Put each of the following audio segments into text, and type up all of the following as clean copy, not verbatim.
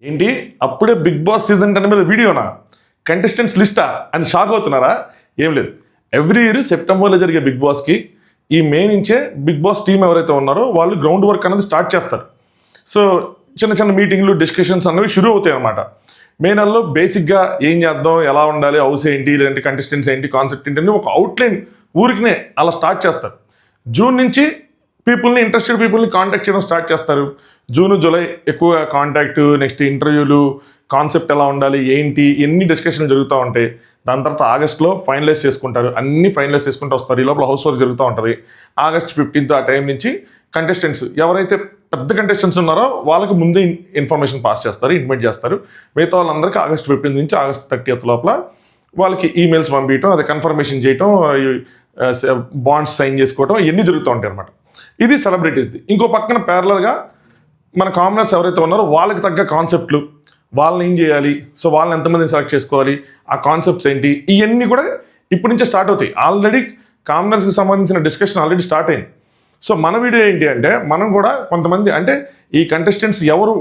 ఏంటి అప్పుడే big boss season 10 మీద వీడియోనా, కంటెస్టెంట్స్ లిస్టా అని షాక్ అవుతున్నారా? ఏం లేదు, ఎవ్రీ ఇయర్ సెప్టెంబర్లో జరిగే బిగ్ బాస్కి ఈ మే నుంచే బిగ్ బాస్ టీం ఎవరైతే ఉన్నారో వాళ్ళు గ్రౌండ్ వర్క్ అనేది స్టార్ట్ చేస్తారు. సో చిన్న చిన్న మీటింగ్లు, డిస్కషన్స్ అనేవి షురూ అవుతాయి అనమాట. మే నెలలో బేసిక్గా ఏం చేద్దాం, ఎలా ఉండాలి, హౌస్ ఏంటి, లేదంటే కంటెస్టెంట్స్ ఏంటి, కాన్సెప్ట్ ఏంటి అని ఒక అవుట్లైన్ ఊరికినే అలా స్టార్ట్ చేస్తారు. జూన్ నుంచి ఇంట్రెస్టెడ్ పీపుల్ని కాంటాక్ట్ చేయడం స్టార్ట్ చేస్తారు. జూన్, జూలై ఎక్కువ కాంటాక్ట్, నెక్స్ట్ ఇంటర్వ్యూలు, కాన్సెప్ట్ ఎలా ఉండాలి, ఏంటి, ఎన్ని డిస్కషన్లు జరుగుతూ ఉంటాయి. దాని తర్వాత ఆగస్ట్లో ఫైనలైజ్ చేసుకుంటారు, అన్ని ఫైనలైజ్ చేసుకుంటూ వస్తారు. ఈ లోపల హౌస్ వర్క్ జరుగుతూ ఉంటుంది. ఆగస్ట్ 15th ఆ టైం నుంచి కంటెస్టెంట్స్ ఎవరైతే పెద్ద కంటెస్టెంట్స్ ఉన్నారో వాళ్ళకి ముందే ఇన్ఫర్మేషన్ పాస్ చేస్తారు, ఇంటిమేట్ చేస్తారు. మిగతా వాళ్ళందరికీ ఆగస్ట్ 15 నుంచి ఆగస్ట్ 30th లోపల వాళ్ళకి ఈమెయిల్స్ పంపించడం, అది కన్ఫర్మేషన్ చేయటం, బాండ్స్ సైన్ చేసుకోవటం, ఇవన్నీ జరుగుతూ ఉంటాయి అనమాట. ఇది సెలబ్రిటీస్ది. ఇంకో పక్కన ప్యారలల్గా మన కామనర్స్ ఎవరైతే ఉన్నారో వాళ్ళకి తగ్గ కాన్సెప్ట్లు, వాళ్ళని ఏం చేయాలి, సో వాళ్ళని ఎంతమందిని సెలెక్ట్ చేసుకోవాలి, ఆ కాన్సెప్ట్స్ ఏంటి, ఇవన్నీ కూడా ఇప్పటి నుంచే స్టార్ట్ అవుతాయి. ఆల్రెడీ కామనర్స్కి సంబంధించిన డిస్కషన్ ఆల్రెడీ స్టార్ట్ అయింది. సో మన వీడియో ఏంటి అంటే, మనం కూడా కొంతమంది అంటే ఈ కంటెస్టెంట్స్ ఎవరు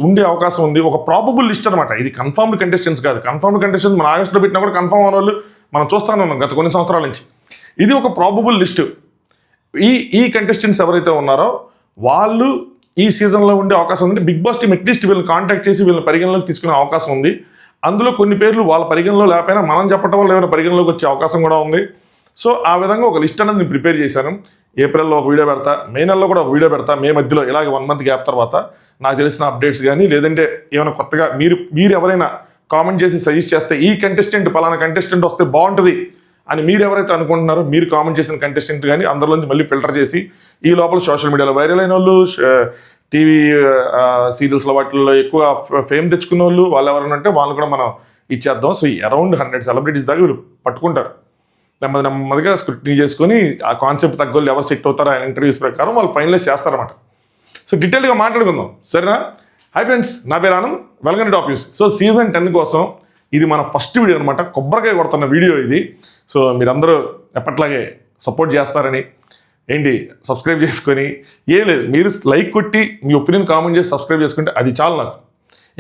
ఉండే అవకాశం ఉంది, ఒక ప్రాబబుల్ లిస్ట్ అనమాట. ఇది కన్ఫర్మ్డ్ కంటెస్టెంట్స్ కాదు. కన్ఫర్మ్డ్ కంటెస్టెంట్స్ మన ఆగస్ట్లో పెట్టినా కూడా కన్ఫర్మ్ అవ్వని వాళ్ళు మనం చూస్తూనే ఉన్నాం గత కొన్ని సంవత్సరాల నుంచి. ఇది ఒక ప్రాబబుల్ లిస్టు. ఈ కంటెస్టెంట్స్ ఎవరైతే ఉన్నారో వాళ్ళు ఈ సీజన్లో ఉండే అవకాశం ఉంది. బిగ్ బాస్ టీమ్ అట్లీస్ట్ వీళ్ళని కాంటాక్ట్ చేసి వీళ్ళని పరిగణలోకి తీసుకునే అవకాశం ఉంది. అందులో కొన్ని పేర్లు వాళ్ళ పరిగణలో లేకపోయినా మనం చెప్పడం వల్ల ఎవరైనా పరిగణలోకి వచ్చే అవకాశం కూడా ఉంది. సో ఆ విధంగా ఒక లిస్ట్ అనేది నేను ప్రిపేర్ చేశాను. ఏప్రిల్లో ఒక వీడియో పెడతా, మే నెలలో కూడా ఒక వీడియో పెడతా. మే మధ్యలో ఇలాగ 1 month గ్యాప్ తర్వాత నాకు తెలిసిన అప్డేట్స్ కానీ, లేదంటే ఏమైనా కొత్తగా మీరు ఎవరైనా కామెంట్ చేసి సజెస్ట్ చేస్తే ఈ కంటెస్టెంట్ పలానా కంటెస్టెంట్ వస్తే బాగుంటుంది అని మీరు ఎవరైతే అనుకుంటున్నారో, మీరు కామెంట్ చేసిన కంటెస్టెంట్ కానీ అందరిలోంచి మళ్ళీ ఫిల్టర్ చేసి ఈ లోపల సోషల్ మీడియాలో వైరల్ అయిన వాళ్ళు, టీవీ సీరియల్స్లో వాటిల్లో ఎక్కువ ఫేమ్ తెచ్చుకున్న వాళ్ళు ఎవరైనా ఉంటే వాళ్ళు కూడా మనం ఇచ్చేద్దాం. సో అరౌండ్ 100 సెలబ్రిటీస్ దాకా వీళ్ళు పట్టుకుంటారు. నెమ్మదిగా స్క్రూటినీ చేసుకొని ఆ కాన్సెప్ట్ తగ్గోళ్ళు ఎవరు సెట్ అవుతారో ఆ ఇంటర్వ్యూస్ ప్రకారం వాళ్ళు ఫైనలైజ్ చేస్తారన్నమాట. సో డీటెయిల్గా మాట్లాడుకుందాం, సరేనా? హాయ్ ఫ్రెండ్స్, నా పేరు Anand, welcome to top news. So season 10 కోసం ఇది మన ఫస్ట్ వీడియో అనమాట, కొబ్బరికాయ కొడుతున్న వీడియో ఇది. సో మీరందరూ ఎప్పట్లాగే సపోర్ట్ చేస్తారని, ఏంటి సబ్స్క్రైబ్ చేసుకొని, ఏం లేదు మీరు లైక్ కొట్టి మీ ఒపీనియన్ కామెంట్ చేసి సబ్స్క్రైబ్ చేసుకుంటే అది చాలు నాకు.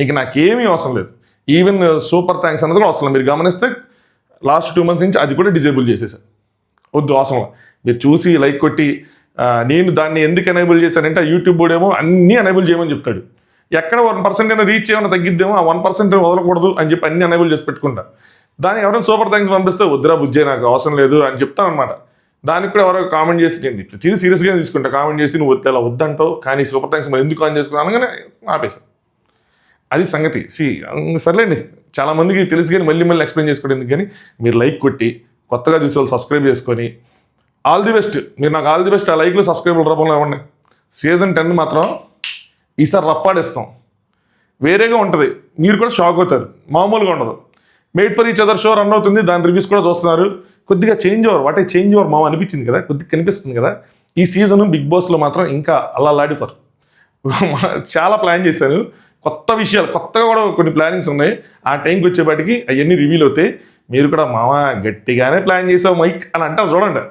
ఇంక నాకేమీ అవసరం లేదు. ఈవెన్ సూపర్ థ్యాంక్స్ అన్నది కూడా అవసరం లేదు. మీరు గమనిస్తే లాస్ట్ 2 months నుంచి అది కూడా డిజేబుల్ చేసేసాను. వద్దు, అవసరం. మీరు చూసి లైక్ కొట్టి నేను దాన్ని ఎందుకు ఎనేబుల్ చేశానంటే, యూట్యూబ్ బోర్డు ఏమో అన్నీ ఎనేబుల్ చేయమని చెప్తాడు. ఎక్కడ 1% అయినా రీచ్ ఏమైనా తగ్గిద్దేమో, ఆ 1% వదలకూడదు అని చెప్పి అన్ని ఎనేబుల్ చేసి పెట్టుకుంటా. దానికి ఎవరైనా సూపర్ థ్యాంక్స్ పంపిస్తే వద్దురా బుజ్జే నాకు అవసరం లేదు అని చెప్తాను అనమాట. దానికి కూడా ఎవరో కామెంట్ చేసి, నేను ప్రతిదీ సీరియస్గా తీసుకుంటా. కామెంట్ చేసి నువ్వు అలా వద్దంటావు కానీ సూపర్ థ్యాంక్స్ మరి ఎందుకు ఆన్ చేసుకున్నా అనగానే ఆపేసాను. అది సంగతి. సర్లేండి, చాలామందికి తెలుసు కానీ మళ్ళీ ఎక్స్ప్లెయిన్ చేసుకోవడం ఎందుకు. కానీ మీరు లైక్ కొట్టి కొత్తగా చూసే వాళ్ళు సబ్స్క్రైబ్ చేసుకొని ఆల్ ది బెస్ట్. మీరు నాకు ఆల్ ది బెస్ట్. ఆ లైక్లో సబ్స్క్రైబర్లు రూపంలో ఇవ్వండి. సీజన్ 10 మాత్రం ఈసారి రఫ్ ఆడేస్తాం, వేరేగా ఉంటుంది. మీరు కూడా షాక్ అవుతారు, మామూలుగా ఉండదు. Made for each other show run అవుతుంది, దాని రివ్యూస్ కూడా చూస్తున్నారు. కొద్దిగా చేంజ్ ఓవర్ మామ అనిపించింది కదా, కొద్దిగా కనిపిస్తుంది కదా. ఈ సీజన్ బిగ్ బాస్లో మాత్రం ఇంకా అల్లాడిపోతారు. చాలా ప్లాన్ చేశాను, కొత్త విషయాలు, కొత్తగా కూడా కొన్ని ప్లానింగ్స్ ఉన్నాయి. ఆ టైంకి వచ్చేపాటికి అవన్నీ రివీల్ అవుతాయి. మీరు కూడా మామ గట్టిగానే ప్లాన్ చేసావు మైక్ అని అంటారు, చూడండి.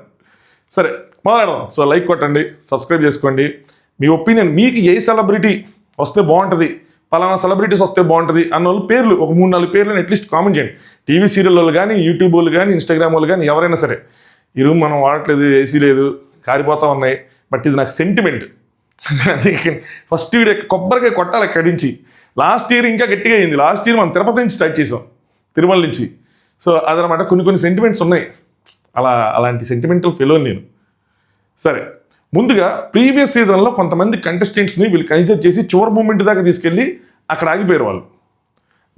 సరే మొదలెడదాం. సో లైక్ కొట్టండి, సబ్స్క్రైబ్ చేసుకోండి. మీ ఒపీనియన్, మీకు ఏ సెలబ్రిటీ వస్తే బాగుంటుంది, పలానా సెలబ్రిటీస్ వస్తే బాగుంటుంది అన్న వాళ్ళు పేర్లు ఒక 3-4 పేర్లను అట్లీస్ట్ కామెంట్ చేయండి. టీవీ సీరియల్ వాళ్ళు కానీ, యూట్యూబ్ వాళ్ళు కానీ, ఇన్స్టాగ్రామ్ వాళ్ళు కానీ, ఎవరైనా సరే. ఈ రూమ్ మనం వాడట్లేదు, ఏసీ లేదు, కారిపోతూ ఉన్నాయి, బట్ ఇది నాకు సెంటిమెంట్. ఫస్ట్ వీడియో కొబ్బరికాయ కొట్టాలి ఎక్కడి నుంచి. లాస్ట్ ఇయర్ ఇంకా గట్టిగా అయింది. లాస్ట్ ఇయర్ మనం తిరుపతి నుంచి స్టార్ట్ చేసాం, తిరుమల నుంచి. సో అదనమాట, కొన్ని సెంటిమెంట్స్ ఉన్నాయి. అలాంటి సెంటిమెంటల్ ఫెలో నేను. సరే, ముందుగా ప్రీవియస్ సీజన్లో కొంతమంది కంటెస్టెంట్స్ని వీళ్ళు కన్సిడర్ చేసి చివరి మూమెంట్ దాకా తీసుకెళ్ళి అక్కడ ఆగిపోయారు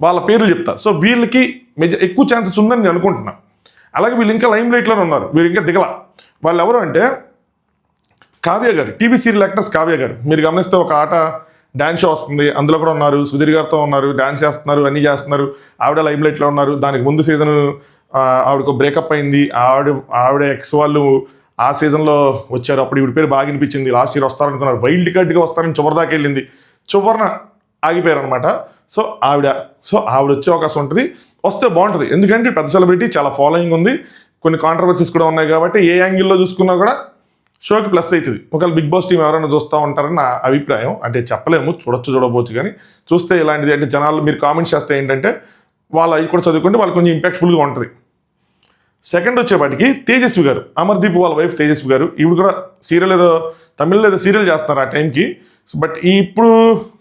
వాళ్ళ పేర్లు చెప్తా. సో వీళ్ళకి ఎక్కువ ఛాన్సెస్ ఉందని నేను అనుకుంటున్నా. అలాగే వీళ్ళు ఇంకా లైమ్ లైట్లోనే ఉన్నారు, వీళ్ళు ఇంకా దిగల. వాళ్ళు ఎవరు అంటే కావ్య గారు, టీవీ సీరియల్ యాక్టర్స్ కావ్య గారు. మీరు గమనిస్తే ఒక ఆట డ్యాన్స్ షో వస్తుంది, అందులో కూడా ఉన్నారు, సుధీర్ గారితో ఉన్నారు, డ్యాన్స్ చేస్తున్నారు, అన్నీ చేస్తున్నారు. ఆవిడ లైమ్ లైట్లో ఉన్నారు. దానికి ముందు సీజన్ ఆవిడకు బ్రేకప్ అయింది. ఆవిడ ఎక్స్ వాళ్ళు ఆ సీజన్లో వచ్చారు. అప్పుడు ఈవిడ పేరు బాగా అనిపించింది. లాస్ట్ ఇయర్ వస్తారనుకున్నారు, వైల్డ్ కార్డ్గా వస్తారని చివరి దాకా వెళ్ళింది, చివరిన ఆగిపోయారు అనమాట. సో ఆవిడ వచ్చే అవకాశం ఉంటుంది, వస్తే బాగుంటుంది. ఎందుకంటే పెద్ద సెలబ్రిటీ, చాలా ఫాలోయింగ్ ఉంది, కొన్ని కాంట్రవర్సీస్ కూడా ఉన్నాయి కాబట్టి ఏ యాంగిల్లో చూసుకున్నా కూడా షోకి ప్లస్ అవుతుంది. ఒకవేళ బిగ్ బాస్ టీం ఎవరైనా చూస్తూ ఉంటారని నా అభిప్రాయం. అంటే చెప్పలేము, చూడకపోవచ్చు, కానీ చూస్తే ఇలాంటిది అంటే జనాలు మీరు కామెంట్స్ చేస్తే ఏంటంటే వాళ్ళు అవి కూడా చదువుకుంటే వాళ్ళు కొంచెం ఇంపాక్ట్ఫుల్గా ఉంటుంది. సెకండ్ వచ్చేపాటికి తేజస్వి గారు, అమర్దీప్ వాళ్ళ వైఫ్ తేజస్వి గారు, ఇవి కూడా సీరియల్ ఏదో తమిళ్లో ఏదో సీరియల్ చేస్తున్నారు ఆ టైంకి. బట్ ఇప్పుడు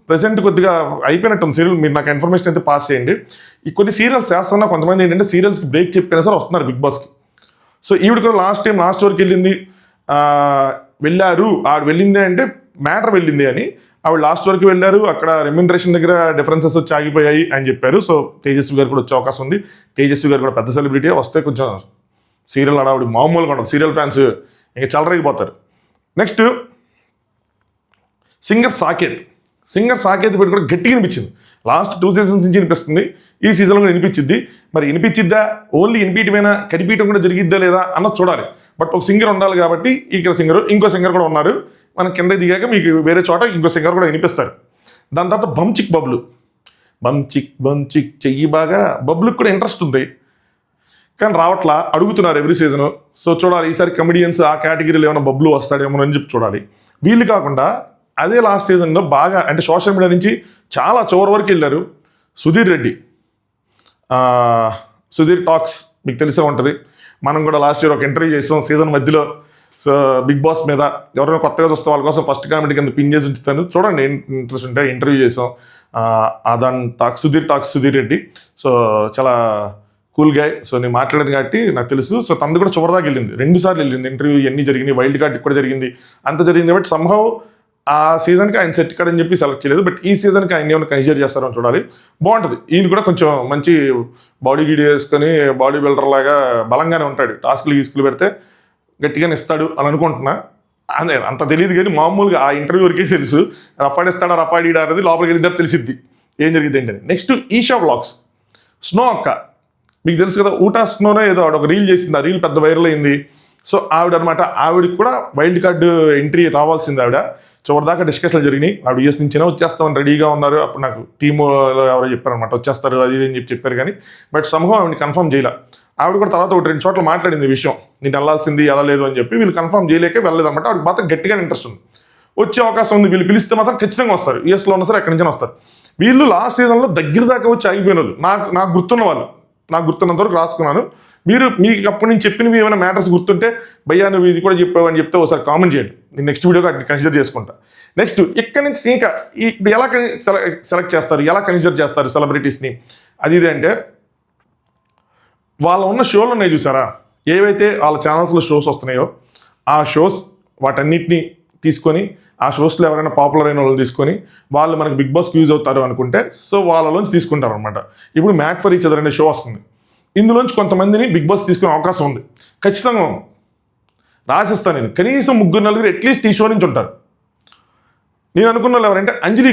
ప్రెసెంట్ కొద్దిగా అయిపోయినట్టుంది సీరియల్. మీరు నాకు ఇన్ఫర్మేషన్ అయితే పాస్ చేయండి. ఈ కొన్ని సీరియల్స్ చేస్తున్నా కొంతమంది ఏంటంటే సీరియల్స్కి బ్రేక్ చెప్పినా సరే వస్తున్నారు బిగ్ బాస్కి. సో ఈవిడ కూడా లాస్ట్ వరకు వెళ్ళింది, వెళ్ళారు. ఆవిడ వెళ్ళింది అంటే మ్యాటర్ వెళ్ళింది అని, ఆవిడ లాస్ట్ వరకు వెళ్ళారు. అక్కడ రెమ్యూనరేషన్ దగ్గర డిఫరెన్సెస్ వచ్చి ఆగిపోయాయి అని చెప్పారు. సో తేజస్వి గారు కూడా వచ్చే అవకాశం ఉంది. తేజస్వి గారు కూడా పెద్ద సెలబ్రిటీ, వస్తే కొంచెం సీరియల్ ఆవిడ మామూలుగా ఉండదు. సీరియల్ ఫ్యాన్స్ ఇంకా చలరైపోతారు. నెక్స్ట్ సింగర్ సాకేత్ పేరు కూడా గట్టిగా వినిపించింది. లాస్ట్ 2 సీజన్స్ నుంచి వినిపిస్తుంది, ఈ సీజన్లో కూడా వినిపించింది. మరి వినిపించిద్దా, ఓన్లీ వినిపించమైనా కనిపించడం కూడా జరిగిద్దా లేదా అన్నది చూడాలి. బట్ ఒక సింగర్ ఉండాలి కాబట్టి ఇక్కడ ఇంకో సింగర్ కూడా ఉన్నారు. మన కింద దిగాక మీకు వేరే చోట ఇంకో సింగర్ కూడా వినిపిస్తారు. దాని తర్వాత బంచిక్ చెయ్యి బాగా బబ్లుకి కూడా ఇంట్రెస్ట్ ఉంది, కానీ రావట్లా, అడుగుతున్నారు ఎవ్రీ సీజను. సో చూడాలి ఈసారి కమెడియన్స్ ఆ కేటగిరీలో ఏమైనా బబ్లు వస్తాడేమో అని చెప్పి చూడాలి. వీళ్ళు కాకుండా అదే లాస్ట్ సీజన్లో బాగా అంటే సోషల్ మీడియా నుంచి చాలా చివరి వరకు వెళ్ళారు సుధీర్ రెడ్డి. సుధీర్ టాక్స్ మీకు తెలిసే ఉంటుంది. మనం కూడా లాస్ట్ ఇయర్ ఒక ఇంటర్వ్యూ చేసాం సీజన్ మధ్యలో. సో బిగ్ బాస్ మీద ఎవరైనా కొత్తగా చూస్తే వాళ్ళ కోసం ఫస్ట్ కామెంట్ కింద పిన్ చేసి ఉంచుతాను, చూడండి ఇంట్రెస్ట్ ఉంటే. ఇంటర్వ్యూ చేసాం సుధీర్ రెడ్డి. సో చాలా కూల్ గాయ్. సో నేను మాట్లాడాను కాబట్టి నాకు తెలుసు. సో తనది కూడా చివరిదాకా వెళ్ళింది, 2 సార్లు వెళ్ళింది ఇంటర్వ్యూ. ఎన్ని జరిగింది, వైల్డ్ కార్డ్ కూడా జరిగింది, అంత జరిగింది. బట్ సంభవ్ ఆ సీజన్కి ఆయన సెట్ కాడని చెప్పి సెలెక్ట్ చేయలేదు. బట్ ఈ సీజన్కి ఆయన ఏమైనా కన్సిడర్ చేస్తారని చూడాలి. బాగుంటుంది. ఈయన కూడా కొంచెం మంచి బాడీ గీడి వేసుకొని బాడీ బిల్డర్ లాగా బలంగానే ఉంటాడు. టాస్క్లు పెడితే గట్టిగానే ఇస్తాడు అని అనుకుంటున్నా. అదే అంత తెలియదు, కానీ మామూలుగా ఆ ఇంటర్వ్యూ వరకే తెలుసు. రఫాడిస్తాడా రఫాడీడా అనేది లోపలికి వెళ్ళిద్దరు తెలిసిద్ది ఏం జరిగింది ఏంటని. నెక్స్ట్ ఈషా వ్లాగ్స్, స్నో అక్క మీకు తెలుసు కదా, ఊటా స్నోనే ఏదో ఆవిడ ఒక రీల్ చేసింది, ఆ రీల్ పెద్ద వైరల్ అయింది. సో ఆవిడ అనమాట, ఆవిడకి కూడా వైల్డ్ కార్డు ఎంట్రీ రావాల్సింది. ఆవిడ చివరిదాకా డిస్కషన్లు జరిగినాయి. ఆవిడ యూఎస్ నుంచినే వచ్చేస్తామని రెడీగా ఉన్నారు. అప్పుడు నాకు టీంలో ఎవరో చెప్పారనమాట వచ్చేస్తారు అది ఇది అని చెప్పారు, కానీ బట్ సంభవం ఆవిడని కన్ఫర్మ్ చేయలే. ఆవిడ కూడా తర్వాత 1-2 చోట్ల మాట్లాడింది ఈ విషయం, నేను వెళ్ళాల్సింది వెళ్ళలేదు అని చెప్పి. వీళ్ళు కన్ఫర్మ్ చేయలేక వెళ్ళలేదు అనమాట. ఆవిడకి మాత్రం గట్టిగానే ఇంట్రెస్ట్ ఉంది, వచ్చే అవకాశం ఉంది. వీళ్ళు పిలిస్తే మాత్రం ఖచ్చితంగా వస్తారు. యూఎస్లో ఉన్న సరే ఎక్కడి నుంచి వస్తారు. వీళ్ళు లాస్ట్ సీజన్లో దగ్గర దాకా వచ్చి ఆగిపోయిన వాళ్ళు, నాకు గుర్తున్న వాళ్ళు, నాకు గుర్తున్నంత వరకు రాసుకున్నాను. మీకు అప్పటి నుంచి చెప్పినవి ఏమైనా మ్యాటర్స్ గుర్తుంటే భయ్యా నువ్వు ఇది కూడా చెప్పావు అని చెప్తే ఒకసారి కామెంట్ చేయండి, నేను నెక్స్ట్ వీడియోకి అట్లా కన్సిడర్ చేసుకుంటా. నెక్స్ట్ ఇక్కడి నుంచి ఇంకా ఇప్పుడు ఎలా సెలెక్ట్ చేస్తారు, ఎలా కన్సిడర్ చేస్తారు సెలబ్రిటీస్ని అది ఇది అంటే, వాళ్ళ ఉన్న షోలు ఉన్నాయి చూసారా, ఏవైతే వాళ్ళ ఛానల్స్లో షోస్ వస్తున్నాయో ఆ షోస్ వాటన్నిటిని తీసుకొని ఆ షోస్లో ఎవరైనా పాపులర్ అయిన వాళ్ళు తీసుకొని వాళ్ళు మనకి బిగ్ బాస్కి యూజ్ అవుతారు అనుకుంటే సో వాళ్ళలోంచి తీసుకుంటారు అనమాట. ఇప్పుడు మ్యాట్ ఫర్ ఈచ్ అదర్ అనే షో వస్తుంది, ఇందులోంచి కొంతమందిని బిగ్ బాస్ తీసుకునే అవకాశం ఉంది ఖచ్చితంగా. రాసిస్తాను నేను, కనీసం 3-4 అట్లీస్ట్ ఈ షో నుంచి ఉంటారు. నేను అనుకున్న వాళ్ళు ఎవరంటే అంజలి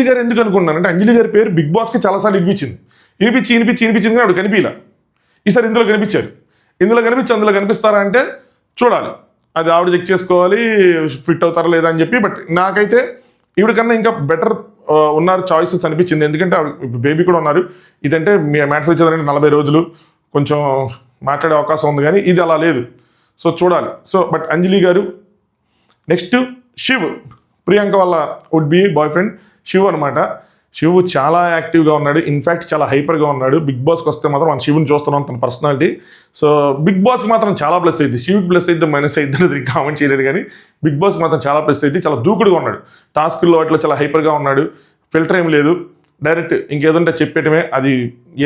గారు ఎందుకు అనుకున్నానంటే, అంజలి గారి పేరు బిగ్ బాస్కి చాలాసార్లు వినిపించింది కానీ ఆవిడ కనిపించలే. ఈసారి ఇందులో కనిపించారు. అందులో కనిపిస్తారా అంటే చూడాలి, అది ఆవిడ చెక్ చేసుకోవాలి ఫిట్ అవుతారా లేదా అని చెప్పి. బట్ నాకైతే ఈవిడ కన్నా ఇంకా బెటర్ ఉన్నారు చాయిసెస్ అనిపించింది. ఎందుకంటే బేబీ కూడా ఉన్నారు. ఇదంటే మ్యాట్ ఫర్ ఈచ్ అదర్ అంటే 40 రోజులు కొంచెం మాట్లాడే అవకాశం ఉంది, కానీ ఇది అలా లేదు. సో చూడాలి. సో బట్ అంజలి గారు. నెక్స్ట్ శివ్, ప్రియాంక వాళ్ళ would be boyfriend Shiv అనమాట. శివ్ చాలా యాక్టివ్గా ఉన్నాడు, ఇన్ఫ్యాక్ట్ చాలా హైపర్గా ఉన్నాడు. బిగ్ బాస్కి వస్తే మాత్రం మనం శివుని చూస్తున్నాం, తన పర్సనాలిటీ. సో బిగ్ బాస్కి మాత్రం చాలా ప్లస్ అయింది. శివుకి ప్లస్ అయితే మైనస్ అయితే అనేది కామెంట్ చేయలేదు, కానీ బిగ్ బాస్కి మాత్రం చాలా ప్లస్ అయింది. చాలా దూకుడుగా ఉన్నాడు, టాస్క్లో వాటిలో చాలా హైపర్గా ఉన్నాడు. ఫిల్టర్ ఏం లేదు, డైరెక్ట్ ఇంకేదంటే చెప్పేయటమే. అది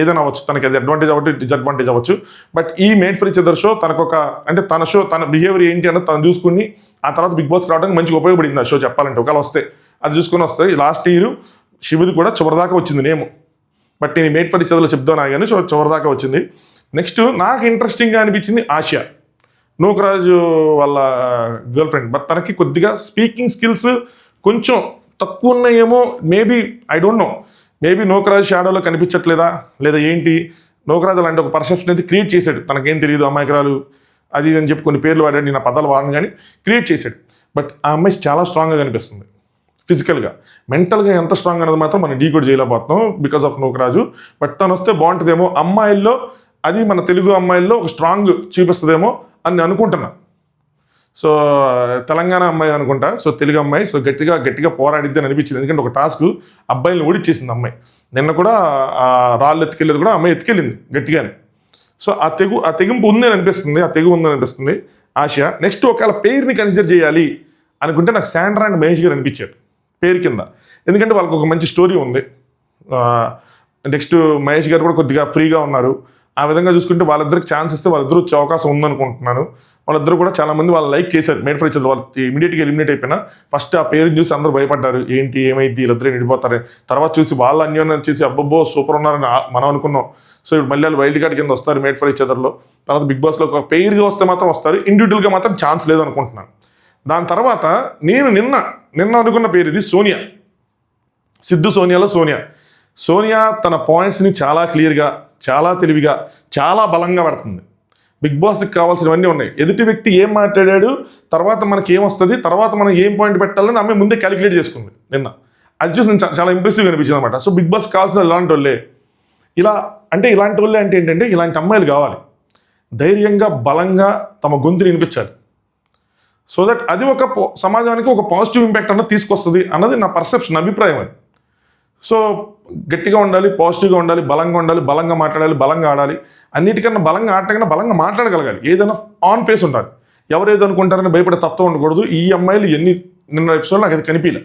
ఏదైనా అవ్వచ్చు, తనకి అది అడ్వాంటేజ్ అవ్వచ్చు, డిసడ్వాంటేజ్ అవ్వచ్చు. బట్ ఈ made for each other show తనకొక అంటే తన షో తన బిహేవియర్ ఏంటి అన్నది తను చూసుకుని ఆ తర్వాత బిగ్ బాస్కి రావడానికి మంచిగా ఉపయోగపడింది ఆ షో చెప్పాలంటే. ఒకవేళ వస్తే అది చూసుకొని వస్తుంది. లాస్ట్ ఇయర్ శివుది కూడా చివరిదాకా వచ్చింది నేమ్, బట్ నేను మేడ్ ఫర్ ఈచ్ అదర్లో చెప్తాను కానీ సో చివరిదాకా వచ్చింది. నెక్స్ట్ నాకు ఇంట్రెస్టింగ్గా అనిపించింది ఆసియా, నూకరాజు వాళ్ళ గర్ల్ ఫ్రెండ్. బట్ తనకి కొద్దిగా స్పీకింగ్ స్కిల్స్ కొంచెం తక్కువ ఉన్నాయేమో, maybe I don't know, maybe Nookaraju షాడోలో కనిపించట్లేదా లేదా ఏంటి. నూకరాజు అలాంటి ఒక పర్సెప్షన్ అయితే క్రియేట్ చేశాడు, తనకేం తెలియదు అమాయకురాలు అది అని చెప్పి కొన్ని పేర్లు వాడాడు, నేను ఆ పదాలు వాడను కానీ క్రియేట్ చేశాడు. బట్ ఆ అమ్మాయి చాలా స్ట్రాంగ్గా కనిపిస్తుంది ఫిజికల్గా. మెంటల్గా ఎంత స్ట్రాంగ్ అనేది మాత్రం మనం డీకోడ్ చేయలేకపోతున్నాం బికాస్ ఆఫ్ నూకరాజు. బట్ తను వస్తే బాగుంటుందేమో అమ్మాయిల్లో, అది మన తెలుగు అమ్మాయిల్లో ఒక స్ట్రాంగ్ చూపిస్తుందేమో అని నేను అనుకుంటున్నా. సో తెలంగాణ అమ్మాయి అనుకుంటా, సో తెలుగు అమ్మాయి. సో గట్టిగా పోరాడిద్ది అని అనిపించింది, ఎందుకంటే ఒక టాస్క్ అబ్బాయిని ఓడిచ్చేసింది అమ్మాయి. నిన్న కూడా ఆ రాళ్ళు ఎత్తుకెళ్ళేది కూడా అమ్మాయి ఎత్తుకెళ్ళింది గట్టిగానే. సో ఆ తెగింపు ఉందని అనిపిస్తుంది, ఆ తెగు ఉందని అనిపిస్తుంది ఆశ. నెక్స్ట్ ఒకవేళ పేరుని కన్సిడర్ చేయాలి అనుకుంటే నాకు శాండ్రా అండ్ మహేష్ గారు అనిపించారు పేరు కింద, ఎందుకంటే వాళ్ళకి ఒక మంచి స్టోరీ ఉంది. నెక్స్ట్ మహేష్ గారు కూడా కొద్దిగా ఫ్రీగా ఉన్నారు. ఆ విధంగా చూసుకుంటే వాళ్ళిద్దరికి ఛాన్స్ ఇస్తే వాళ్ళిద్దరు వచ్చే అవకాశం ఉందనుకుంటున్నాను. వాళ్ళిద్దరు కూడా చాలా మంది వాళ్ళు లైక్ చేశారు మేడ్ ఫర్ ఈచ్ అదర్. వాళ్ళకి ఇమీడియట్గా ఎలిమినేట్ అయిపోయినా ఫస్ట్ ఆ పేరుని చూసి అందరూ భయపడ్డారు, ఏంటి ఏమైంది వీళ్ళిద్దరే నిడిపోతారు. తర్వాత చూసి వాళ్ళ అన్యోన్యం చూసి అబ్బబ్బో సూపర్ ఉన్నారని మనం అనుకున్నాం. సో ఇప్పుడు మళ్ళీ వాళ్ళు వైల్డ్ కార్డ్ కింద వస్తారు మేడ్ ఫర్ ఈచ్ అదర్లో. తర్వాత బిగ్ బాస్లో ఒక పేరుగా వస్తే మాత్రం వస్తారు, ఇండివిజువల్గా మాత్రం ఛాన్స్ లేదనుకుంటున్నాను. దాని తర్వాత నేను నిన్న అనుకున్న పేరు ఇది సోనియా. సిద్ధు సోనియాలో సోనియా తన పాయింట్స్ని చాలా క్లియర్గా, చాలా తెలివిగా, చాలా బలంగా పడుతుంది. బిగ్ బాస్కి కావాల్సినవన్నీ ఉన్నాయి. ఎదుటి వ్యక్తి ఏం మాట్లాడాడు, తర్వాత మనకి ఏమొస్తుంది, తర్వాత మనం ఏం పాయింట్ పెట్టాలని ఆమె ముందే క్యాలిక్యులేట్ చేసుకుంది నిన్న. అది చూసి చాలా ఇంప్రెసివ్గా అనిపించింది అనమాట. సో బిగ్ బాస్ కావాల్సిన ఇలాంటి వాళ్ళే. ఇలాంటి వాళ్ళే అంటే ఏంటంటే ఇలాంటి అమ్మాయిలు కావాలి, ధైర్యంగా బలంగా తమ గొంతుని వినిపించాలి. సో దట్ అది ఒక సమాజానికి ఒక పాజిటివ్ ఇంపాక్ట్ అన్నది తీసుకొస్తుంది అన్నది నా పర్సెప్షన్, అభిప్రాయం అది. సో గట్టిగా ఉండాలి, పాజిటివ్గా ఉండాలి, బలంగా ఉండాలి, బలంగా మాట్లాడాలి, బలంగా ఆడాలి. అన్నిటికన్నా బలంగా ఆడటం కన్నా బలంగా మాట్లాడగలగాలి. ఏదైనా ఆన్ ఫేస్ ఉండాలి, ఎవరేదో అనుకుంటారని భయపడే తత్వం ఉండకూడదు. ఈ అమ్మాయిలు నిన్న ఎపిసోడ్ నాకు అది కనిపించలే.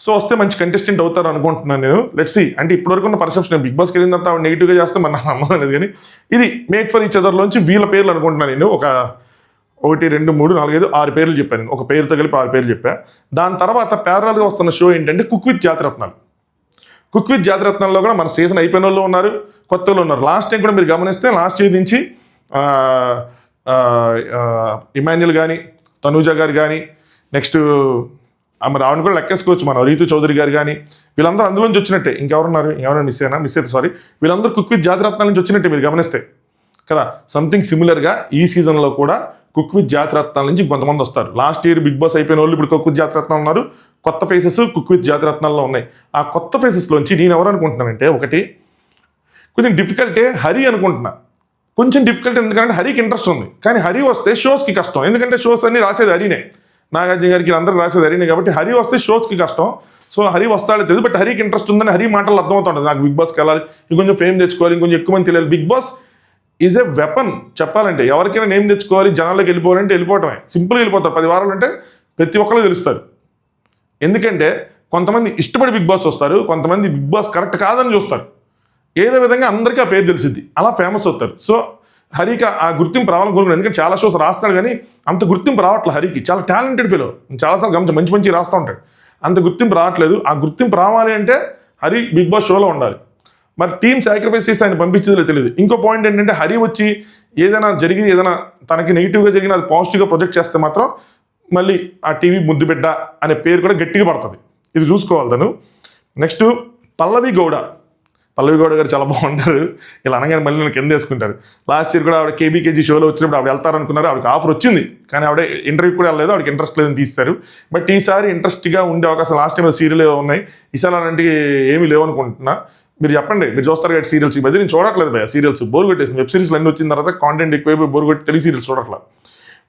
సో వస్తే మంచి కంటెస్టెంట్ అవుతారు అనుకుంటున్నాను నేను. Let's see. అంటే ఇప్పటివరకు ఉన్న పర్సెప్షన్ బిగ్ బాస్కి వెళ్ళిన తర్వాత నెగిటివ్గా చేస్తే మన నమ్మకం అనేది, కానీ ఇది మేడ్ ఫర్ ఈచ్ అదర్లోంచి వీళ్ళ పేర్లు అనుకుంటున్నాను నేను. 1 2 3 4 5 6 పేర్లు చెప్పాను నేను, ఒక పేరుతో కలిపి 6 పేర్లు చెప్పా. దాని తర్వాత ప్యారలల్గా వస్తున్న షో ఏంటంటే cook with Jathiratnalu. Cook with జాతిరత్నాల్లో కూడా మన సీజన్ అయిపోయిన వాళ్ళు ఉన్నారు, కొత్త వాళ్ళు ఉన్నారు. లాస్ట్ టైం కూడా మీరు గమనిస్తే లాస్ట్ ఇయర్ నుంచి ఇమాన్యుల్ కానీ, తనూజ గారు కానీ, నెక్స్ట్ ఆమె రావణ కూడా లెక్కేసుకోవచ్చు, మన రీతు చౌదరి గారు కానీ, వీళ్ళందరూ అందులోంచి వచ్చినట్టే. ఇంకెవరున్నారు, ఎవరైనా మిస్ అయితే సారీ. వీళ్ళందరూ కుక్ విత్ జాతిరత్నాల నుంచి వచ్చినట్టే మీరు గమనిస్తే కదా. సంథింగ్ సిమిలర్గా ఈ సీజన్లో కూడా కుక్ విత్ జాతిరత్నాల నుంచి కొంతమంది వస్తారు. లాస్ట్ ఇయర్ బిగ్ బాస్ అయిపోయిన వాళ్ళు ఇప్పుడు కుక్ విత్ జాతిరత్నాలు ఉన్నారు. కొత్త ఫేసెస్ కుక్ విత్ జాతిరత్నాల్లో ఉన్నాయి. ఆ కొత్త ఫేసెస్లోంచి నేను ఎవరు అనుకుంటున్నానంటే, ఒకటి కొంచెం డిఫికల్టే హరి అనుకుంటున్నా. కొంచెం డిఫికల్ట్ ఎందుకంటే హరికి ఇంట్రెస్ట్ ఉంది, కానీ హరి వస్తే షోస్కి కష్టం. ఎందుకంటే షోస్ అన్ని రాసేది హరినే, నాగార్జున గారికి అందరూ రాసేది హరినే, కాబట్టి హరి వస్తే షోస్కి కష్టం. సో హరి వస్తాడో తెలియదు, బట్ హరికి ఇంట్రెస్ట్ ఉందని హరి మాటలు అర్థమవుతుంటుంది నాకు. బిగ్ బాస్కి వెళ్ళాలి, ఇంకొంచెం ఫేమ్ తెచ్చుకోవాలి, ఇంకొంచెం ఎక్కువ మంది తెలియాలి. Big boss is a weapon చెప్పాలంటే. ఎవరికైనా నేమ్ తెచ్చుకోవాలి, జనాల్లోకి వెళ్ళిపోవాలంటే వెళ్ళిపోవటమే, సింపుల్గా వెళ్ళిపోతారు. 10 వారాలు అంటే ప్రతి ఒక్కరికి తెలుస్తారు. ఎందుకంటే కొంతమంది ఇష్టపడి బిగ్ బాస్ వస్తారు, కొంతమంది బిగ్ బాస్ కరెక్ట్ కాదని చూస్తారు. ఏదో విధంగా అందరికీ ఆ పేరు తెలిసిద్ది, అలా ఫేమస్ అవుతారు. సో హరికి ఆ గుర్తింపు రావాలని కోరుకున్నాను. ఎందుకంటే చాలా షోస్ రాస్తాడు కానీ అంత గుర్తింపు రావట్లేదు హరికి. చాలా టాలెంటెడ్ ఫెలో, చాలాసార్లు గమనించి మంచి రాస్తూ ఉంటాడు, అంత గుర్తింపు రావట్లేదు. ఆ గుర్తింపు రావాలి అంటే హరి బిగ్ బాస్ షోలో ఉండాలి. మరి టీం సాక్రిఫైస్ చేసి ఆయన పంపించేదో తెలియదు. ఇంకో పాయింట్ ఏంటంటే హరి వచ్చి ఏదైనా తనకి నెగిటివ్గా జరిగిన అది పాజిటివ్గా ప్రొజెక్ట్ చేస్తే మాత్రం మళ్ళీ ఆ టీవీ ముద్దుబిడ్డ అనే పేరు కూడా గట్టిగా పడుతుంది. ఇది చూసుకోవాలి తను. నెక్స్ట్ పల్లవి గౌడ గారు చాలా బాగుంటారు. ఇలా అనగానే మళ్ళీ నేను కింద వేసుకుంటారు. లాస్ట్ ఇయర్ కూడా ఆవిడ కేబీకేజీ షోలో వచ్చినప్పుడు ఆవిడ వెళ్తారనుకున్నారు, ఆవిడకి ఆఫర్ వచ్చింది, కానీ ఆవిడ ఇంటర్వ్యూ కూడా వెళ్ళలేదు, ఆవిడకి ఇంట్రెస్ట్ లేదని తీస్తారు. బట్ ఈసారి ఇంట్రెస్ట్గా ఉండే అవకాశం, లాస్ట్ టైం సీరియల్ ఉన్నాయి, ఈసారి అలాంటివి ఏమీ లేవనుకుంటున్నా. మీరు చెప్పండి, మీరు చూస్తారు కదా సీరియల్స్. ఈ మధ్య నేను చూడట్లేదు భయ సీరియల్స్, బోర్ కొట్టేసి. వెబ్ సిరీస్లు అన్నీ వచ్చిన తర్వాత కాంటెంట్ ఎక్కువైపోయి బోర్ కొట్టి తెలుగు సీరియల్స్ చూడట్లేదు.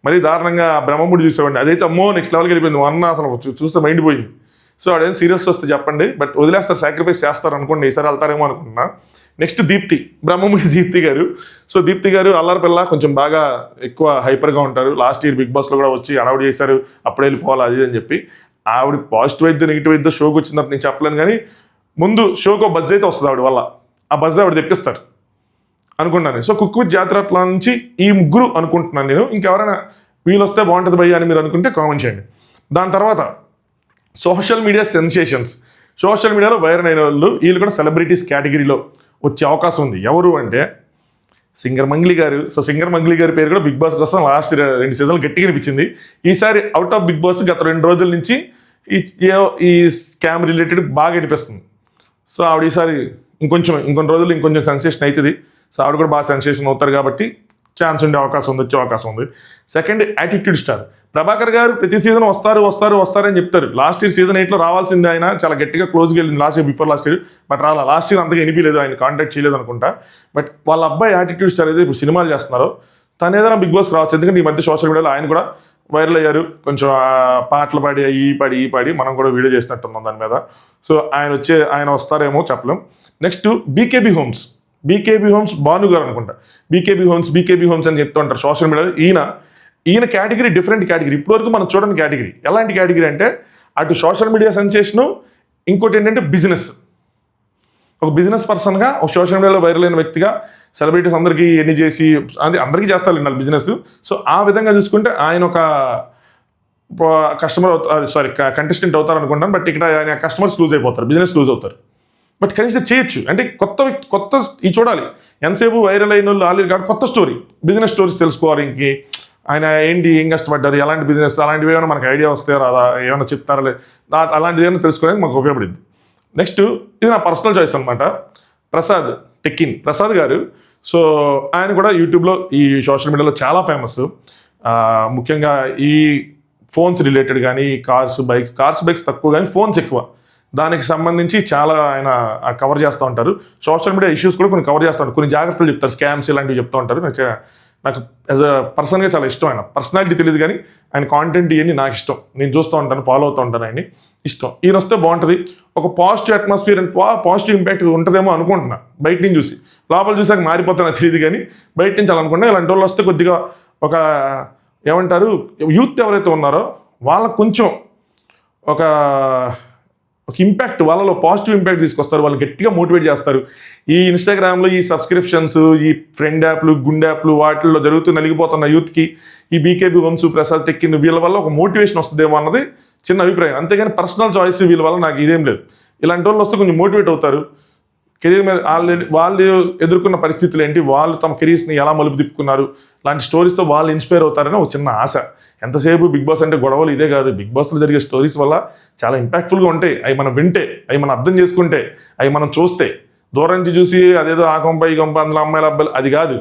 మరీ దారుణంగా బ్రహ్మముడి చూసేవాడిని, అదైతే అమ్మో నెక్స్ట్ లెవెల్కి వెళ్ళిపోయింది. అసలు చూస్తే మైండ్ పోయింది. సో అదేం సీరియల్స్ వస్తే చెప్పండి, బట్ వదిలేస్తారు, సాక్రిఫైస్ చేస్తారు అనుకోండి. ఈసారి వెళ్తారేమో అనుకుంటున్నా. నెక్స్ట్ దీప్తి, బ్రహ్మముడి దీప్తి గారు. సో దీప్తి గారు అల్లరి పిల్ల, కొంచెం బాగా ఎక్కువ హైపర్గా ఉంటారు. లాస్ట్ ఇయర్ బిగ్ బాస్లో కూడా వచ్చి అడవుడు చేశారు, అప్పుడు వెళ్ళిపోవాలి అది అని చెప్పి. ఆవిడ పాజిటివ్ అయితే నెగిటివ్ అయితే షోకి వచ్చిన తర్వాత నేను చెప్పలేను, కానీ ముందు షోకు బజ్ అయితే వస్తుంది ఆవిడ వల్ల. ఆ బజ్ ఆవిడ తెప్పిస్తారు అనుకున్నాను. సో కుక్ విత్ జాతిరత్నాల నుంచి ఈ ముగ్గురు అనుకుంటున్నాను నేను. ఇంకెవరైనా వీళ్ళు వస్తే బాగుంటుంది భయ్య అని మీరు అనుకుంటే కామెంట్ చేయండి. దాని తర్వాత సోషల్ మీడియా సెన్సేషన్స్, సోషల్ మీడియాలో వైరల్ అయిన వాళ్ళు, వీళ్ళు కూడా సెలబ్రిటీస్ కేటగిరీలో వచ్చే అవకాశం ఉంది. ఎవరు అంటే సింగర్ మంగ్లీ గారు. సో సింగర్ మంగ్లీ గారి పేరు కూడా బిగ్ బాస్ కోసం లాస్ట్ 2 సీజన్లు గట్టిగా అనిపించింది. ఈసారి అవుట్ ఆఫ్ బిగ్ బాస్ గత 2 రోజుల నుంచి ఈ స్కామ్ రిలేటెడ్ బాగా అనిపిస్తుంది. సో ఆవిడ ఈసారి ఇంకొన్ని రోజులు ఇంకొంచెం సెన్సేషన్ అవుతుంది. సో ఆవిడ కూడా బాగా సెన్సేషన్ అవుతారు కాబట్టి ఛాన్స్ ఉండే అవకాశం ఉంది, వచ్చే అవకాశం ఉంది. సెకండ్, యాటిట్యూడ్ స్టార్ ప్రభాకర్ గారు. ప్రతి సీజన్ వస్తారని చెప్తారు. లాస్ట్ ఇయర్ సీజన్ 8లో రావాల్సింది, ఆయన చాలా గట్టిగా క్లోజ్గా వెళ్ళింది last year, before last year, but last year అంతగా వినిపించలేదు, ఆయన కాంటాక్ట్ చేయలేదు అనుకుంటా. బట్ వాళ్ళ అబ్బాయి యాటిట్యూడ్ స్టార్ అయితే ఇప్పుడు సినిమాలు చేస్తున్నారు, తను ఏదైనా బిగ్ బాస్కి రావచ్చు. ఎందుకంటే ఈ మధ్య సోషల్ మీడియాలో ఆయన కూడా వైరల్ అయ్యారు, కొంచెం పాటలు పాడి ఈ పాడి మనం కూడా వీడియో చేసినట్టున్నాం దాని మీద. సో ఆయన వస్తారేమో చెప్పలేం. నెక్స్ట్ బీకేబీ హోమ్స్ భాను గారు అనుకుంటా. బీకేబీ హోమ్స్ అని చెప్తూ ఉంటారు సోషల్ మీడియాలో. ఈయన కేటగిరీ డిఫరెంట్ కేటగిరీ, ఇప్పటివరకు మనం చూడని కేటగిరీ. ఎలాంటి కేటగిరీ అంటే అటు సోషల్ మీడియా సెన్సేషను, ఇంకోటి ఏంటంటే బిజినెస్. ఒక బిజినెస్ పర్సన్గా, ఒక సోషల్ మీడియాలో వైరల్ అయిన వ్యక్తిగా, సెలబ్రిటీస్ అందరికీ ఎన్ని చేసి అది అందరికీ చేస్తారు వాళ్ళు బిజినెస్. సో ఆ విధంగా చూసుకుంటే ఆయన ఒక కంటెస్టెంట్ అవుతారు అనుకుంటాను. బట్ ఇక్కడ ఆయన కస్టమర్స్ లూజ్ అయిపోతారు, బిజినెస్ లూజ్ అవుతారు. బట్ కనీసం చేయొచ్చు అంటే కొత్త ఈ చూడాలి. ఎంతసేపు వైరల్ అయిన వాళ్ళు ఆల్రెడీ కాదు, కొత్త స్టోరీ, బిజినెస్ స్టోరీస్ తెలుసుకోవాలి. ఇంకే ఆయన ఏం కష్టపడ్డారు, ఎలాంటి బిజినెస్, అలాంటివి ఏమైనా మనకు ఐడియా వస్తే రాదా, ఏమైనా చెప్తారా లేదు, అలాంటిది ఏమైనా తెలుసుకోవడానికి మాకు ఉపయోగపడింది. నెక్స్ట్ ఇది నా పర్సనల్ చాయిస్ అనమాట. ప్రసాద్ గారు. సో ఆయన కూడా యూట్యూబ్లో ఈ సోషల్ మీడియాలో చాలా ఫేమస్. ముఖ్యంగా ఈ ఫోన్స్ రిలేటెడ్ కానీ కార్స్ బైక్స్ తక్కువ కానీ ఫోన్స్ ఎక్కువ, దానికి సంబంధించి చాలా ఆయన కవర్ చేస్తూ ఉంటారు. సోషల్ మీడియా ఇష్యూస్ కూడా కొన్ని కవర్ చేస్తూ ఉంటారు, కొన్ని జాగ్రత్తలు చెప్తారు, స్కామ్స్ ఇలాంటివి చెప్తూ ఉంటారు. నాకు యాజ్ అ పర్సన్గా చాలా ఇష్టం. ఆయన పర్సనాలిటీ తెలియదు కానీ ఆయన కాంటెంట్ ఇవన్నీ నాకు ఇష్టం, నేను చూస్తూ ఉంటాను, ఫాలో అవుతూ ఉంటాను, ఆయన్ని ఇష్టం. ఈయన వస్తే బాగుంటుంది, ఒక positive atmosphere and positive impact ఉంటుందేమో అనుకుంటున్నా బయట నుంచి చూసి. లోపల చూసాక మారిపోతాను తెలియదు కానీ బయట నుంచి అలా అనుకుంటున్నా. ఇలాంటి వాళ్ళు వస్తే కొద్దిగా ఒక ఏమంటారు, యూత్ ఎవరైతే ఉన్నారో వాళ్ళకు కొంచెం ఒక ఇంపాక్ట్, వాళ్ళలో పాజిటివ్ ఇంపాక్ట్ తీసుకొస్తారు, వాళ్ళు గట్టిగా మోటివేట్ చేస్తారు. ఈ ఇన్స్టాగ్రామ్లో ఈ సబ్స్క్రిప్షన్స్, ఈ ఫ్రెండ్ యాప్లు, గుండె యాప్లు, వాటిల్లో జరుగుతూ నలిగిపోతున్న యూత్కి ఈ బీకేబీ హోమ్స్, ప్రసాద్ టెక్కిన్ వీళ్ళ వల్ల ఒక మోటివేషన్ వస్తుందేమో అన్నది చిన్న అభిప్రాయం. అంతేగాని పర్సనల్ చాయిస్ వీళ్ళ వల్ల నాకు ఇదేం లేదు. ఇలాంటి వాళ్ళు వస్తే కొంచెం మోటివేట్ అవుతారు. కెరీర్ మీద వాళ్ళు ఎదుర్కొన్న పరిస్థితులు ఏంటి, వాళ్ళు తమ కెరీర్స్ని ఎలా మలుపు తిప్పుకున్నారు, లాంటి స్టోరీస్తో వాళ్ళు ఇన్స్పైర్ అవుతారని ఒక చిన్న ఆశ. ఎంతసేపు బిగ్ బాస్ అంటే గొడవలు ఇదే కాదు, బిగ్ బాస్లో జరిగే స్టోరీస్ వల్ల చాలా ఇంపాక్ట్ఫుల్గా ఉంటాయి. అవి మనం వింటే, అవి మనం అర్థం చేసుకుంటే, అవి మనం చూస్తే, దూరం నుంచి చూసి అదేదో ఆ కొంప ఈ కొంప అందులో అమ్మాయిల అబ్బాయిలు అది కాదు.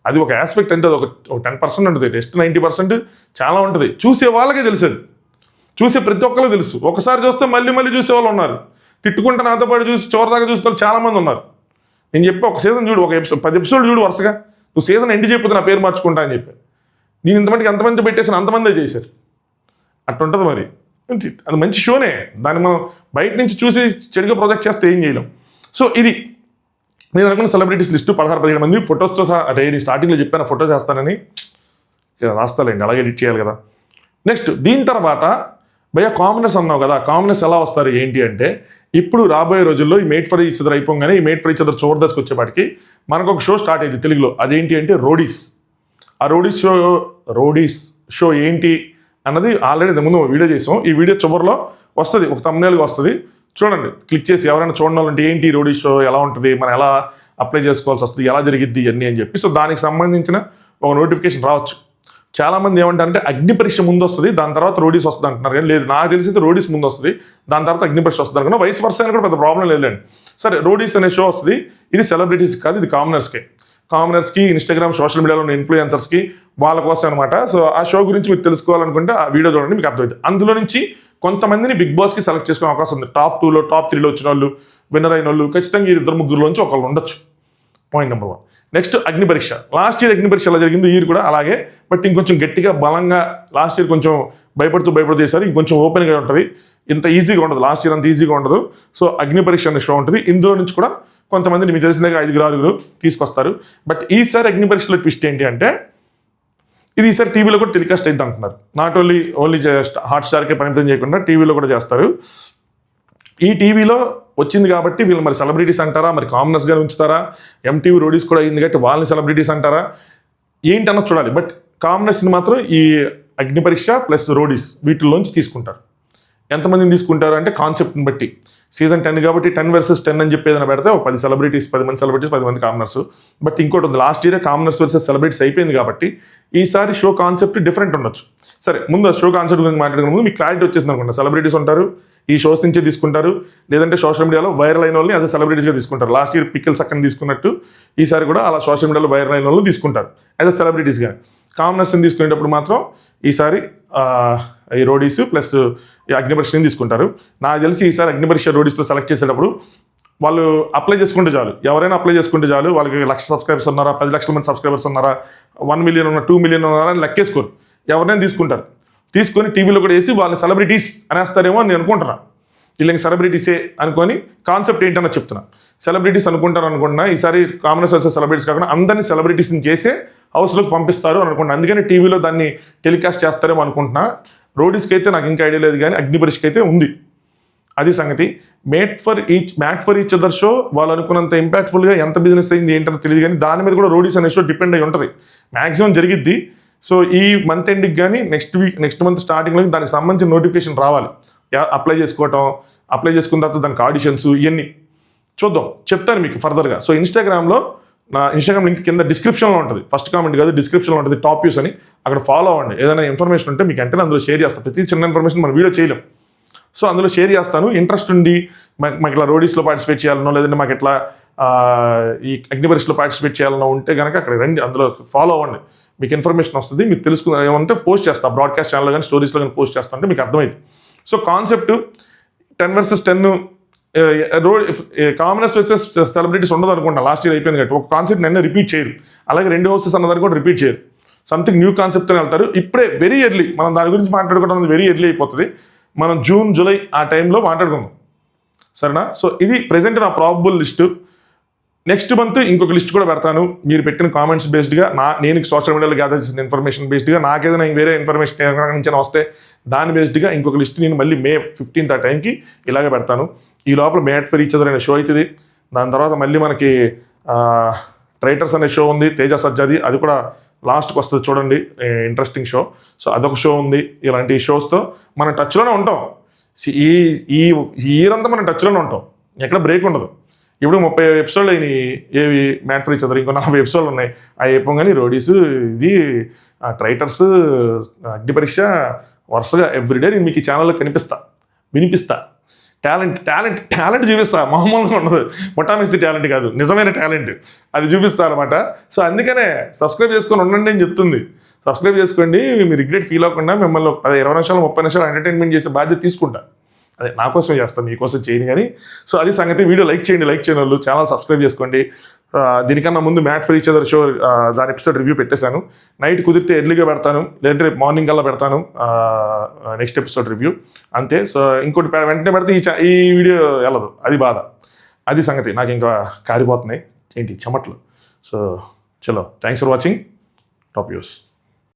అది ఒక ఆస్పెక్ట్ అంటే అది ఒక 10% ఉంటుంది, నెక్స్ట్ 90% చాలా ఉంటుంది. చూసే వాళ్ళకే తెలిసేది, చూసే ప్రతి ఒక్కరికి తెలుసు. ఒకసారి చూస్తే మళ్ళీ చూసే వాళ్ళు ఉన్నారు, తిట్టుకుంటే నాతో పాటు చూసి చివరిదాకా చూస్తే చాలామంది ఉన్నారు. నేను చెప్పి ఒక సీజన్ చూడు, ఒక 10 ఎపిసోడ్లు చూడు వరుసగా, నువ్వు సీజన్ ఎండ్ చెప్పితే నా పేరు మార్చుకుంటా అని చెప్పి నేను ఇంతమందికి ఎంతమంది పెట్టేసాను అంతమందే చేశారు. అట్టుంటుంది మరి, అది మంచి షోనే, దాన్ని మనం బయట నుంచి చూసి చెడుగా ప్రొజెక్ట్ చేస్తే ఏం చేయలేం. సో ఇది నేను అనుకున్న సెలబ్రిటీస్ లిస్టు 16-17 మంది ఫొటోస్తో సహా. నేను స్టార్టింగ్లో చెప్పాను ఫొటోస్ వేస్తానని, రాస్తాలేండి, అలాగే ఎడిట్ చేయాలి కదా. నెక్స్ట్ దీని తర్వాత భయ్యా కామనర్స్ అన్నావు కదా, కామనర్స్ ఎలా వస్తారు ఏంటి అంటే, ఇప్పుడు రాబోయే రోజుల్లో ఈ మేడ్ ఫర్ ఈచ్ అదర్ అయిపోగానే, ఈ మేడ్ ఫర్ ఈచ్ అదర్ జబర్దస్త్కి వచ్చేపాటికి మనకు ఒక షో స్టార్ట్ అయింది తెలుగులో. అదేంటి అంటే రోడీస్. ఆ రోడీస్ షో ఏంటి అన్నది ఆల్రెడీ ముందు వీడియో చేసాం. ఈ వీడియో చివరిలో వస్తుంది, ఒక thumbnailగా వస్తుంది, చూడండి, క్లిక్ చేసి ఎవరైనా చూడాలంటే ఏంటి రోడీ షో ఎలా ఉంటుంది, మనం ఎలా అప్లై చేసుకోవాల్సి వస్తుంది, ఎలా జరిగిద్ది ఇవన్నీ అని చెప్పి. సో దానికి సంబంధించిన ఒక నోటిఫికేషన్ రావచ్చు. చాలామంది ఏమంటారంటే అగ్ని పరీక్ష ముందు వస్తుంది, దాని తర్వాత రోడీస్ వస్తుంది అంటున్నారు. కానీ లేదు, నాకు తెలిసి రోడీస్ ముందు వస్తుంది, దాని తర్వాత అగ్ని పరీక్ష వస్తుంది అనుకున్నా. వయసు పర్సన్ కూడా పెద్ద ప్రాబ్లం లేదులేండి. సరే, రోడీస్ అనే షో వస్తుంది. ఇది సెలబ్రిటీస్ కాదు, ఇది కామనర్స్కి ఇన్స్టాగ్రామ్ సోషల్ మీడియాలో ఉన్న ఇన్ఫ్లుయెన్సర్స్కి వాళ్ళ కోసం అనమాట. సో ఆ షో గురించి మీరు తెలుసుకోవాలనుకుంటే ఆ వీడియో చూడండి, మీకు అర్థమవుతుంది. అందులో నుంచి కొంతమందిని బిగ్ బాస్కి సెలెక్ట్ చేసుకునే అవకాశం ఉంది. టాప్ 2లో టాప్ 3లో వచ్చిన వాళ్ళు, విన్నర్ అయిన వాళ్ళు ఖచ్చితంగా ఈ 2-3లోంచి ఒకళ్ళు ఉండొచ్చు. Point number 1. నెక్స్ట్ అగ్ని పరీక్ష. లాస్ట్ ఇయర్ అగ్ని పరీక్ష ఎలా జరిగింది, ఈ ఇయర్ కూడా అలాగే, బట్ ఇంకొంచెం గట్టిగా బలంగా. లాస్ట్ ఇయర్ కొంచెం భయపడుతూ చేశారు, ఇంకొంచెం ఓపెన్గా ఉంటుంది, ఇంత ఈజీగా ఉండదు. లాస్ట్ ఇయర్ అంత ఈజీగా ఉండదు. సో అగ్ని పరీక్ష అనే షో ఉంటుంది. ఇందులో నుంచి కూడా కొంతమందిని మీకు తెలిసిందే 5-6 తీసుకొస్తారు. బట్ ఈసారి అగ్ని పరీక్షలో ట్విస్ట్ ఏంటి అంటే, ఇది ఈసారి టీవీలో కూడా టెలికాస్ట్ అయితే అంటున్నారు. నాట్ ఓన్లీ హాట్స్టార్కే పరిమితం చేయకుండా టీవీలో కూడా చేస్తారు. ఈ టీవీలో వచ్చింది కాబట్టి వీళ్ళు మరి సెలబ్రిటీస్ అంటారా, మరి కామనర్స్గా ఉంచుతారా, ఎంటీవీ రోడీస్ కూడా అయింది కాబట్టి వాళ్ళని సెలబ్రిటీస్ అంటారా, ఏంటన్నా చూడాలి. బట్ కామనర్స్ని మాత్రం ఈ అగ్ని పరీక్ష ప్లస్ రోడీస్ వీటిల్లోంచి తీసుకుంటారు. ఎంతమందిని తీసుకుంటారు అంటే కాన్సెప్ట్ని బట్టి. సీజన్ 10 కాబట్టి 10 vs 10 అని చెప్పి ఏదైనా పెడితే 10 సెలబ్రిటీస్, 10 మంది సెలబ్రిటీస్, 10 మంది కామనర్స్. బట్ ఇంకోటి ఉంది, last year commoners versus celebrities అయిపోయింది కాబట్టి ఈసారి షో కాన్సెప్ట్ డిఫరెంట్ ఉండొచ్చు. సరే, ముందు షో కాన్సెప్ట్ గురించి మాట్లాడుకునే ముందు మీకు క్లారిటీ వచ్చేసింది అనుకుంటా. సెలబ్రిటీస్ ఉంటారు, ఈ షోస్ నుంచే తీసుకుంటారు, లేదంటే సోషల్ మీడియాలో వైరల్ అయిన వాళ్ళని అదే సెలబ్రిటీస్గా తీసుకుంటారు. లాస్ట్ ఇయర్ పికిల్ సక్కని తీసుకున్నట్టు ఈసారి కూడా అలా సోషల్ మీడియాలో వైరల్ అయిన వాళ్ళు తీసుకుంటారు యాజ్ అ సెలబ్రిటీస్గా. కామనర్స్ని తీసుకునేటప్పుడు మాత్రం ఈసారి ఈ రోడీస్ ప్లస్ ఈ అగ్నిపరీక్షని తీసుకుంటారు. నాకు తెలిసి ఈసారి అగ్నిపరీక్ష రోడీస్లో సెలెక్ట్ చేసేటప్పుడు వాళ్ళు అప్లై చేసుకుంటే చాలు, ఎవరైనా అప్లై చేసుకుంటే చాలు. వాళ్ళకి 1,00,000 సబ్స్క్రైబర్స్ ఉన్నారా, 10 లక్షల మంది సబ్స్క్రైబర్స్ ఉన్నారా, 1 మిలియన్ ఉన్నా, 2 మిలియన్ ఉన్నారా అని లెక్కేసుకోరు, ఎవరైనా తీసుకుంటారు. తీసుకొని టీవీలో కూడా వేసి వాళ్ళని సెలబ్రిటీస్ అనేస్తారేమో అని నేను అనుకుంటున్నా. వీళ్ళకి సెలబ్రిటీసే అనుకొని కాన్సెప్ట్ ఏంటన్నా చెప్తున్నా. సెలబ్రిటీస్ అనుకుంటున్నా ఈసారి కామనర్స్ వర్సెస్ సెలబ్రిటీస్ కాకుండా అందరినీ సెలబ్రిటీస్ని చేసే హౌస్లోకి పంపిస్తారు అని అనుకుంటున్నా. అందుకని టీవీలో దాన్ని టెలికాస్ట్ చేస్తారేమో అనుకుంటున్నా. రోడీస్కి అయితే నాకు ఇంకా ఐడియా లేదు, కానీ అగ్నిపరీక్షకి అయితే ఉంది. అది సంగతి. Made for each other show వాళ్ళు అనుకున్నంత ఇంపాక్ట్ఫుల్గా ఎంత బిజినెస్ అయింది ఏంటో తెలియదు, కానీ దాని మీద కూడా రోడీస్ అనే షో డిపెండ్ అయి ఉంటుంది. మ్యాక్సిమం జరిగిద్ది. సో ఈ మంత్ ఎండ్కి కానీ నెక్స్ట్ మంత్ స్టార్టింగ్లో దానికి సంబంధించిన నోటిఫికేషన్ రావాలి. అప్లై చేసుకున్న తర్వాత దానికి ఆడిషన్స్ ఇవన్నీ చూద్దాం, చెప్తాను మీకు ఫర్దర్గా. సో ఇన్స్టాగ్రామ్లో నా ఇన్స్టాగ్రామ్ లింక్ కింద డిస్క్రిప్షన్లో ఉంటుంది, ఫస్ట్ కామెంట్ కాదు డిస్క్రిప్షన్లో ఉంటుంది, టాప్ వ్యూస్ అని. అక్కడ ఫాలో అవ్వండి. ఏదైనా ఇన్ఫర్మేషన్ ఉంటే మీకు వెంటనే అందులో షేర్ చేస్తాను. ప్రతి చిన్న ఇన్ఫర్మేషన్ మనం వీడియో చేయలేం. సో అందులో షేర్ చేస్తాను. ఇంట్రెస్ట్ ఉండి మాకు ఇట్లా రోడీస్లో పార్టిసిపేట్ చేయాలనో, లేదంటే మాకు ఇట్లా ఈ అగ్నిపరీక్షలో పార్టిసిపేట్ చేయాలనో ఉంటే కనుక అక్కడ రండి, అందులో ఫాలో అవ్వండి. మీకు ఇన్ఫర్మేషన్ వస్తుంది. మీకు తెలుసుకున్న ఏమంటే పోస్ట్ చేస్తాను, బ్రాడ్కాస్ట్ ఛానల్లో కానీ స్టోరీస్లో కానీ పోస్ట్ చేస్తా అంటే మీకు అర్థమైంది. So concept 10 versus 10 commoners versus celebrities ఉండదు అనుకుంటా. లాస్ట్ ఇయర్ అయిపోయింది కాబట్టి ఒక కాన్సెప్ట్ నిన్న రిపీట్ చేయరు. అలాగే 2 houses అన్నదాన్ని కూడా రిపీట్ చేయరు. సంథింగ్ న్యూ కాన్సెప్ట్తో వెళ్తారు. ఇప్పుడే వెరీ ఎర్లీ మనం దాని గురించి మాట్లాడుకోవడం అనేది వెరీ ఎర్లీ అయిపోతుంది. మనం జూన్ జూలై ఆ టైంలో మాట్లాడుకుందాం, సరేనా? సో ఇది ప్రెజెంట్ నా ప్రాబబుల్ లిస్టు. నెక్స్ట్ మంత్ ఇంకొక లిస్ట్ కూడా పెడతాను. మీరు పెట్టిన కామెంట్స్ బేస్డ్గా నేను సోషల్ మీడియాలో గ్యాదర్ చేసిన ఇన్ఫర్మేషన్ బేస్డ్గా నాకేదైనా వేరే ఇన్ఫర్మేషన్ నుంచి వస్తే దాని బేస్డ్గా ఇంకొక లిస్ట్ నేను మళ్ళీ May 15th ఆ టైంకి ఇలాగే పెడతాను. ఈ లోపల మ్యాట్ ఫర్ ఈచ్ అదర్ అనే షో అవుతుంది. దాని తర్వాత మళ్ళీ మనకి ట్రైటర్స్ అనే షో ఉంది, తేజ సజ్జాది. అది కూడా లాస్ట్కి వస్తుంది, చూడండి, ఇంట్రెస్టింగ్ షో. సో అదొక షో ఉంది. ఇలాంటి షోస్తో మనం టచ్లోనే ఉంటాం. ఈ ఇయర్ అంతా మనం టచ్లోనే ఉంటాం, ఎక్కడ బ్రేక్ ఉండదు. ఇప్పుడు 30 ఎపిసోడ్లు అయినాయి ఏవి మ్యాట్ ఫర్ ఈచ్ అదర్. ఇంకో 40 ఎపిసోడ్లు ఉన్నాయి. అవి అయిపోగానే రోడీస్, ఇది ట్రైటర్స్, అగ్నిపరీక్ష వరుసగా ఎవ్రీడే నేను మీకు ఈ ఛానల్లో వినిపిస్తా. టాలెంట్ చూపిస్తా. మామూలుగా ఉండదు, మొట్టామిస్తి టాలెంట్ కాదు, నిజమైన టాలెంట్ అది చూపిస్తా అనమాట. సో అందుకనే సబ్స్క్రైబ్ చేసుకొని ఉండండి అని చెప్తుంది. సబ్స్క్రైబ్ చేసుకోండి, మీరు రిగ్రెట్ ఫీల్ అవ్వకుండా. మిమ్మల్ని 20 నిమిషాలు 30 నిమిషాలు ఎంటర్టైన్మెంట్ చేసే బాధ్యత తీసుకుంటా. అదే నా కోసం చేస్తాను, మీకోసం చేయను కానీ. సో అది సంగతి. వీడియో లైక్ చేయండి వాళ్ళు, ఛానల్ సబ్స్క్రైబ్ చేసుకోండి. దీనికన్నా ముందు made for each other show దాని ఎపిసోడ్ రివ్యూ పెట్టేశాను. నైట్ కుదిరితే ఎర్లీగా పెడతాను, లేదంటే మార్నింగ్ కల్లా పెడతాను నెక్స్ట్ ఎపిసోడ్ రివ్యూ, అంతే. సో ఇంకోటి వెంటనే పెడితే ఈ వీడియో వెళ్ళదు, అది బాధ. అది సంగతి. నాకు ఇంకా కారిపోతున్నాయి ఏంటి చెమట్లు. సో చలో, thanks for watching top views.